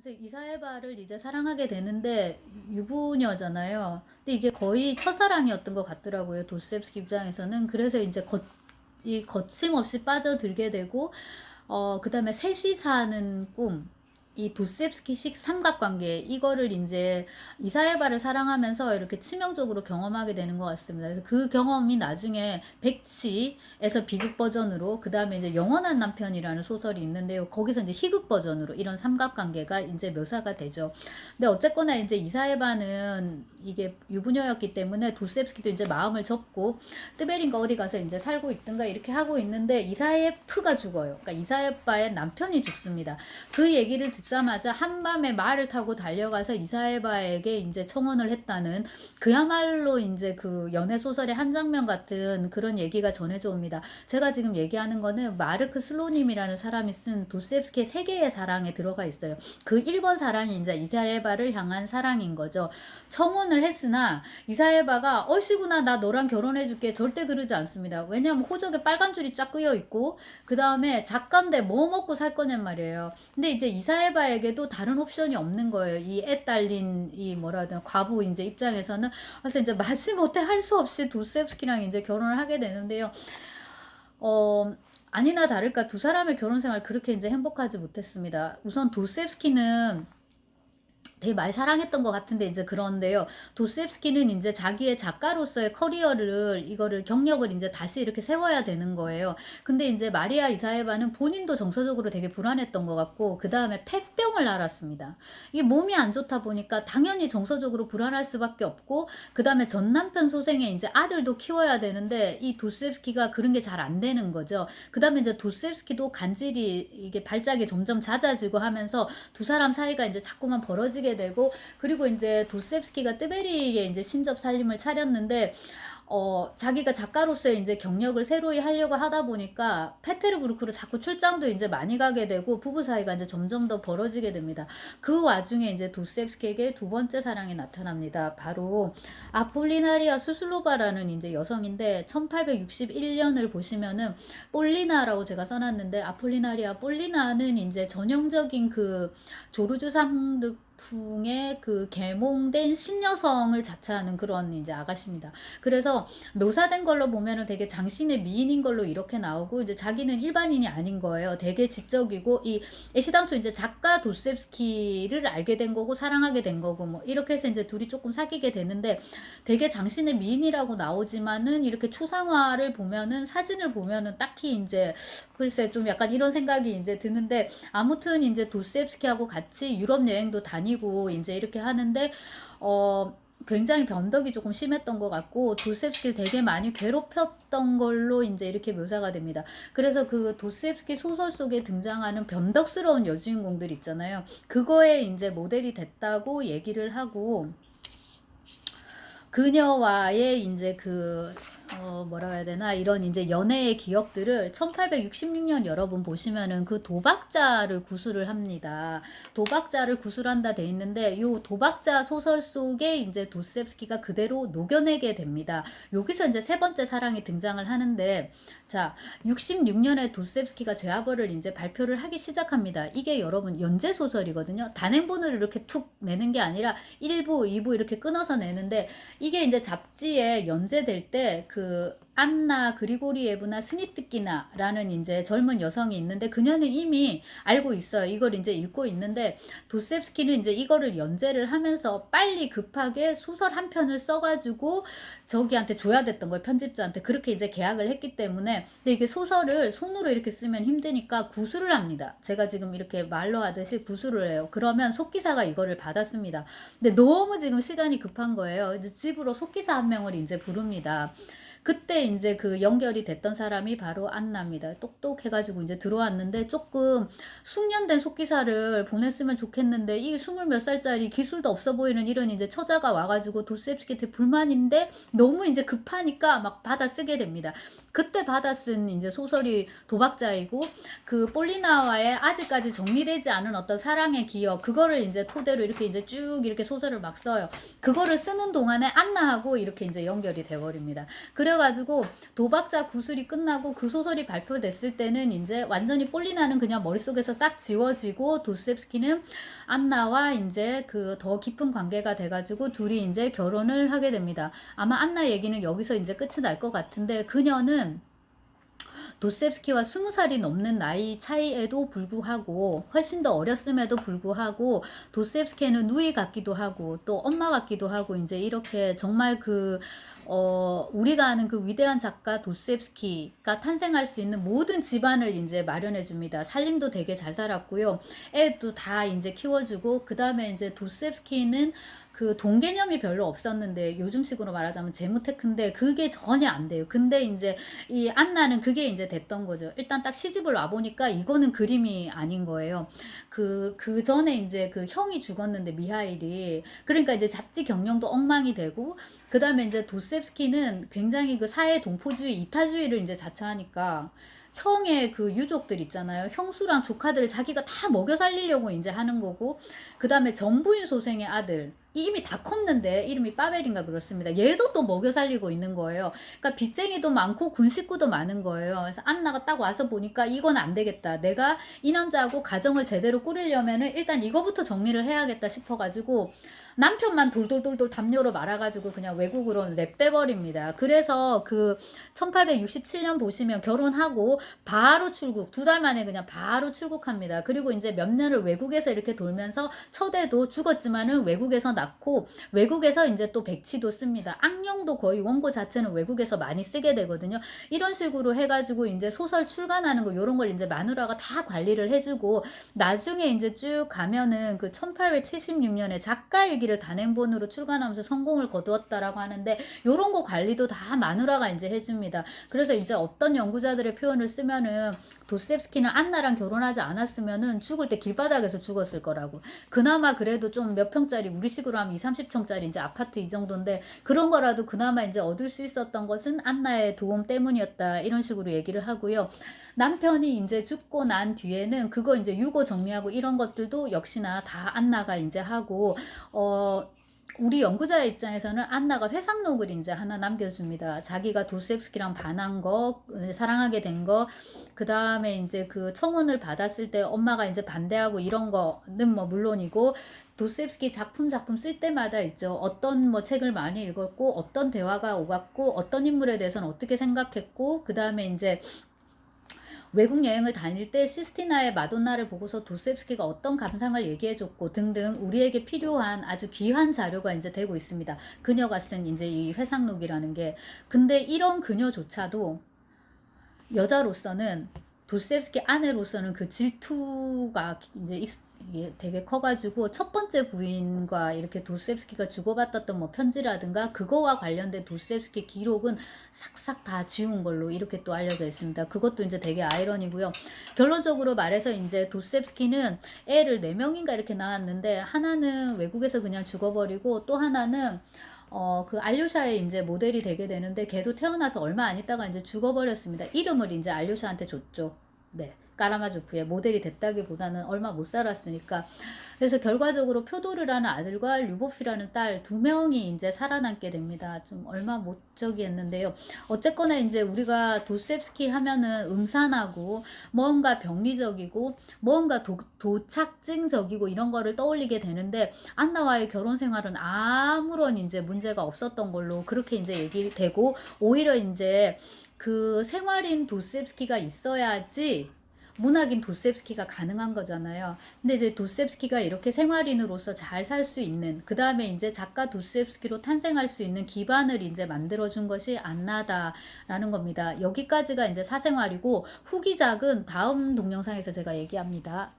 그래서 이사해바를 이제 사랑하게 되는데 유부녀잖아요. 근데 이게 거의 첫사랑이었던 것 같더라고요. 도스토옙스키 입장에서는. 그래서 이제 이 거침없이 빠져들게 되고 그다음에 셋이 사는 꿈. 이 도스토옙스키식 삼각관계 이거를 이제 이사해바를 사랑하면서 이렇게 치명적으로 경험하게 되는 것 같습니다. 그래서 그 경험이 나중에 백치에서 비극 버전으로 그다음에 이제 영원한 남편이라는 소설이 있는데요. 거기서 이제 희극 버전으로 이런 삼각관계가 이제 묘사가 되죠. 근데 어쨌거나 이제 이사해바는 이게 유부녀였기 때문에 도스토옙스키도 이제 마음을 접고 뜨베린가 어디 가서 이제 살고 있든가 이렇게 하고 있는데 이사예프가 죽어요. 그러니까 이사예바의 남편이 죽습니다. 그 얘기를 듣자마자 한밤에 말을 타고 달려가서 이사예바에게 이제 청혼을 했다는 그야말로 이제 그 연애 소설의 한 장면 같은 그런 얘기가 전해져 옵니다. 제가 지금 얘기하는 거는 마르크 슬로님이라는 사람이 쓴 도스토옙스키의 세계의 사랑에 들어가 있어요. 그 1번 사랑이 이제 이사예바를 향한 사랑인 거죠. 청혼을 했으나 이사예바가 얼씨구나 나 너랑 결혼해줄게 절대 그러지 않습니다. 왜냐하면 호적에 빨간 줄이 쫙 끄여 있고 그 다음에 작가인데 뭐 먹고 살 거냔 말이에요. 근데 이제 이사예바에게도 다른 옵션이 없는 거예요. 이 애 딸린 이 뭐라 해야 되나 과부 이제 입장에서는. 그래서 이제 마지못해 할 수 없이 도스토옙스키랑 이제 결혼을 하게 되는데요. 아니나 다를까 두 사람의 결혼 생활 그렇게 이제 행복하지 못했습니다. 우선 도스토옙스키는 되게 많이 사랑했던 것 같은데 이제 그런데요. 도스토옙스키는 이제 자기의 작가로서의 커리어를 이거를 경력을 이제 다시 이렇게 세워야 되는 거예요. 근데 이제 마리아 이사예바는 본인도 정서적으로 되게 불안했던 것 같고 그 다음에 폐병을 앓았습니다. 이게 몸이 안 좋다 보니까 당연히 정서적으로 불안할 수밖에 없고 그 다음에 전 남편 소생에 이제 아들도 키워야 되는데 이 도스토옙스키가 그런 게 잘 안 되는 거죠. 그 다음에 이제 도스토옙스키도 간질이 이게 발작이 점점 잦아지고 하면서 두 사람 사이가 이제 자꾸만 벌어지게 되고 그리고 이제 도스토옙스키가 뜨베리의 이제 신접 살림을 차렸는데 자기가 작가로서의 이제 경력을 새로이 하려고 하다 보니까 페테르부르크로 자꾸 출장도 이제 많이 가게 되고 부부 사이가 이제 점점 더 벌어지게 됩니다. 그 와중에 이제 도스토옙스키에게 두 번째 사랑이 나타납니다. 바로 아폴리나리아 수슬로바라는 이제 여성인데 1861년을 보시면은 폴리나라고 제가 써놨는데 아폴리나리아 폴리나는 이제 전형적인 그 조르주 상득 풍의 그 계몽된 신여성을 자처하는 그런 이제 아가씨입니다. 그래서 묘사된 걸로 보면은 되게 장신의 미인인 걸로 이렇게 나오고 이제 자기는 일반인이 아닌 거예요. 되게 지적이고 이 애시당초 이제 작가 도스토옙스키를 알게 된 거고 사랑하게 된 거고 뭐 이렇게 해서 이제 둘이 조금 사귀게 되는데 되게 장신의 미인이라고 나오지만은 이렇게 초상화를 보면은 사진을 보면은 딱히 이제 글쎄 좀 약간 이런 생각이 이제 드는데 아무튼 이제 도스토옙스키하고 같이 유럽 여행도 다니고 이제 이렇게 하는데 굉장히 변덕이 조금 심했던 것 같고 도스토옙스키를 되게 많이 괴롭혔던 걸로 이제 이렇게 묘사가 됩니다. 그래서 그 도스토옙스키 소설 속에 등장하는 변덕스러운 여주인공들 있잖아요. 그거에 이제 모델이 됐다고 얘기를 하고 그녀와의 이제 그 뭐라 해야 되나 이런 이제 연애의 기억들을 1866년 여러분 보시면은 그 도박자를 구술을 합니다. 도박자를 구술한다 돼 있는데 요 도박자 소설 속에 이제 도스토옙스키가 그대로 녹여내게 됩니다. 여기서 이제 세 번째 사랑이 등장을 하는데 자 66년에 도스토옙스키가 죄와벌을 이제 발표를 하기 시작합니다. 이게 여러분 연재 소설이거든요. 단행본을 이렇게 툭 내는 게 아니라 1부, 2부 이렇게 끊어서 내는데 이게 이제 잡지에 연재될 때 그 안나 그리고리에브나 스니뜨기나라는 이제 젊은 여성이 있는데 그녀는 이미 알고 있어요. 이걸 이제 읽고 있는데 도스토옙스키는 이제 이거를 연재를 하면서 빨리 급하게 소설 한 편을 써가지고 저기한테 줘야 됐던 거예요. 편집자한테. 그렇게 이제 계약을 했기 때문에 근데 이게 소설을 손으로 이렇게 쓰면 힘드니까 구술을 합니다. 제가 지금 이렇게 말로 하듯이 구술을 해요. 그러면 속기사가 이거를 받았습니다. 근데 너무 지금 시간이 급한 거예요. 이제 집으로 속기사 한 명을 이제 부릅니다. 그때 이제 그 연결이 됐던 사람이 바로 안나입니다. 똑똑해가지고 이제 들어왔는데 조금 숙련된 속기사를 보냈으면 좋겠는데 이 20몇 살짜리 기술도 없어 보이는 이런 이제 처자가 와가지고 도스토옙스키한테 불만인데 너무 이제 급하니까 막 받아 쓰게 됩니다. 그때 받아 쓴 이제 소설이 도박자이고, 그 폴리나와의 아직까지 정리되지 않은 어떤 사랑의 기억, 그거를 이제 토대로 이렇게 이제 쭉 이렇게 소설을 막 써요. 그거를 쓰는 동안에 안나하고 이렇게 이제 연결이 돼 버립니다. 그래가지고 도박자 구슬이 끝나고 그 소설이 발표됐을 때는 이제 완전히 폴리나는 그냥 머릿속에서 싹 지워지고, 도스옙스키는 안나와 이제 그 더 깊은 관계가 돼가지고 둘이 이제 결혼을 하게 됩니다. 아마 안나 얘기는 여기서 이제 끝이 날 것 같은데, 그녀는 도스옙스키와 20살이 넘는 나이 차이에도 불구하고, 훨씬 더 어렸음에도 불구하고, 도스옙스키는 누이 같기도 하고 또 엄마 같기도 하고, 이제 이렇게 정말 우리가 아는 그 위대한 작가 도스옙스키가 탄생할 수 있는 모든 집안을 이제 마련해 줍니다. 살림도 되게 잘 살았고요. 애도 다 이제 키워주고, 그 다음에 이제 도스옙스키는 그 돈 개념이 별로 없었는데, 요즘식으로 말하자면 재무테크인데 그게 전혀 안 돼요. 근데 이제 이 안나는 그게 이제 됐던 거죠. 일단 딱 시집을 와 보니까 이거는 그림이 아닌 거예요. 그 전에 이제 그 형이 죽었는데, 미하일이. 그러니까 이제 잡지 경영도 엉망이 되고, 그 다음에 이제 도스옙스키는 굉장히 그 사회 동포주의, 이타주의를 이제 자처하니까, 형의 그 유족들 있잖아요. 형수랑 조카들을 자기가 다 먹여 살리려고 이제 하는 거고, 그 다음에 전부인 소생의 아들, 이미 다 컸는데 이름이 빠벨인가 그렇습니다. 얘도 또 먹여 살리고 있는 거예요. 그러니까 빚쟁이도 많고 군 식구도 많은 거예요. 그래서 안나가 딱 와서 보니까 이건 안 되겠다. 내가 이 남자하고 가정을 제대로 꾸리려면은 일단 이거부터 정리를 해야겠다 싶어가지고, 남편만 돌돌돌돌 담요로 말아가지고 그냥 외국으로 내빼버립니다. 그래서 그 1867년 보시면 결혼하고 바로 출국, 2달 만에 그냥 바로 출국합니다. 그리고 이제 몇 년을 외국에서 이렇게 돌면서, 첫애도 죽었지만은 외국에서 낳고, 외국에서 이제 또 백치도 씁니다. 악령도 거의 원고 자체는 외국에서 많이 쓰게 되거든요. 이런 식으로 해가지고 이제 소설 출간하는 거, 요런 걸 이제 마누라가 다 관리를 해주고, 나중에 이제 쭉 가면은 그 1876년에 작가일기를 단행본으로 출간하면서 성공을 거두었다라고 하는데, 요런 거 관리도 다 마누라가 이제 해줍니다. 그래서 이제 어떤 연구자들의 표현을 쓰면은, 도스옙스키는 안나랑 결혼하지 않았으면은 죽을 때 길바닥에서 죽었을 거라고. 그나마 그래도 좀 몇 평짜리, 우리식으로 하면 20, 30평짜리 이제 아파트 이 정도인데, 그런 거라도 그나마 이제 얻을 수 있었던 것은 안나의 도움 때문이었다, 이런 식으로 얘기를 하고요. 남편이 이제 죽고 난 뒤에는 그거 이제 유고 정리하고 이런 것들도 역시나 다 안나가 이제 하고, 우리 연구자의 입장에서는 안나가 회상록을 이제 하나 남겨줍니다. 자기가 도스옙스키랑 반한 거, 사랑하게 된 거, 그 다음에 이제 그 청혼을 받았을 때 엄마가 이제 반대하고 이런 거는 뭐 물론이고, 도스옙스키 작품 쓸 때마다 있죠. 어떤 뭐 책을 많이 읽었고, 어떤 대화가 오갔고, 어떤 인물에 대해서는 어떻게 생각했고, 그 다음에 이제 외국 여행을 다닐 때 시스티나의 마돈나를 보고서 도스옙스키가 어떤 감상을 얘기해줬고 등등, 우리에게 필요한 아주 귀한 자료가 이제 되고 있습니다. 그녀가 쓴 이제 이 회상록이라는 게. 근데 이런 그녀조차도 여자로서는, 도스옙스키 아내로서는 그 질투가 이제 이게 되게 커가지고, 첫 번째 부인과 이렇게 도스옙스키가 주고받았던 뭐 편지라든가 그거와 관련된 도스옙스키 기록은 싹싹 다 지운 걸로 이렇게 또 알려져 있습니다. 그것도 이제 되게 아이러니고요. 결론적으로 말해서 이제 도스옙스키는 애를 4명인가 이렇게 낳았는데, 하나는 외국에서 그냥 죽어버리고, 또 하나는 그 알료샤의 이제 모델이 되게 되는데, 걔도 태어나서 얼마 안 있다가 이제 죽어버렸습니다. 이름을 이제 알료샤한테 줬죠. 네. 까라마조프의 모델이 됐다기보다는 얼마 못 살았으니까. 그래서 결과적으로 표도르라는 아들과 류보피라는 딸 2명이 이제 살아남게 됩니다. 좀 얼마 못 저기 했는데요. 어쨌거나 이제 우리가 도스옙스키 하면은 음산하고 뭔가 병리적이고 뭔가 도착증적이고 이런 거를 떠올리게 되는데, 안나와의 결혼 생활은 아무런 이제 문제가 없었던 걸로 그렇게 이제 얘기되고, 오히려 이제 그 생활인 도스옙스키가 있어야지 문학인 도스옙스키가 가능한 거잖아요. 근데 이제 도스옙스키가 이렇게 생활인으로서 잘 살 수 있는, 그 다음에 이제 작가 도스옙스키로 탄생할 수 있는 기반을 이제 만들어준 것이 안나다라는 겁니다. 여기까지가 이제 사생활이고, 후기작은 다음 동영상에서 제가 얘기합니다.